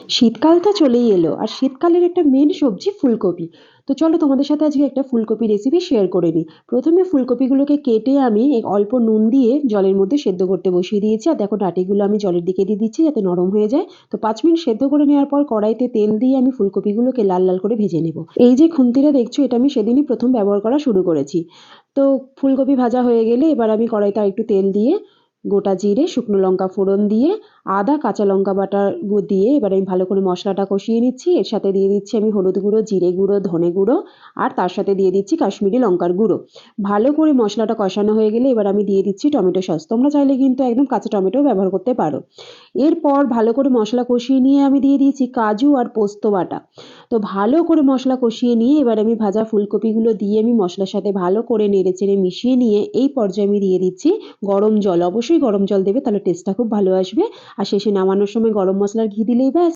শীতকাল তো চলেই এলো আর শীতকালের একটা মেন সবজি ফুলকপি। তো চলো তোমাদের সাথে আজকে একটা ফুলকপি রেসিপি শেয়ার করে নিই। প্রথমে ফুলকপিগুলোকে কেটে আমি অল্প নুন দিয়ে জলের মধ্যে সেদ্ধ করতে বসিয়ে দিয়েছি। আর দেখো ডাঁটিগুলো আমি জলের দিকে দিয়ে দিচ্ছি যাতে নরম হয়ে যায়। তো 5 মিনিট সেদ্ধ করে নেওয়ার পর কড়াইতে তেল দিয়ে আমি ফুলকপিগুলোকে লাল লাল করে ভেজে নেব। এই যে খুন্তিটা দেখছো এটা আমি সেদিনই প্রথম ব্যবহার করা শুরু করেছি। তো ফুলকপি ভাজা হয়ে গেলে এবার আমি কড়াইতে আরেকটু তেল দিয়ে গোটা জিরে শুকনো লঙ্কা ফোড়ন দিয়ে আদা কাঁচা লঙ্কা বাটা দিয়ে এবার আমি ভালো করে মশলাটা কষিয়ে নিচ্ছি। এর সাথে দিয়ে দিচ্ছি আমি হলুদ গুঁড়ো, জিরে গুঁড়ো, ধনে গুঁড়ো আর তার সাথে দিয়ে দিচ্ছি কাশ্মীরি লঙ্কার গুঁড়ো। ভালো করে মশলাটা কষানো হয়ে গেলে এবার আমি দিয়ে দিচ্ছি টমেটো সস। তোমরা চাইলে কিন্তু একদম কাঁচা টমেটো ব্যবহার করতে পারো। এরপর ভালো করে মশলা কষিয়ে নিয়ে আমি দিয়ে দিয়েছি কাজু আর পোস্ত বাটা। তো ভালো করে মশলা কষিয়ে নিয়ে এবার আমি ভাজা ফুলকপিগুলো দিয়ে আমি মশলার সাথে ভালো করে নেড়েচেড়ে মিশিয়ে নিয়ে এই পর্যায়ে আমি দিয়ে দিচ্ছি গরম জল। অবশ্যই গরম জল দেবে, তাহলে টেস্টটা খুব ভালো আসবে। আর শেষে নামানোর সময় গরম মশলার ঘি দিলেই ব্যাস।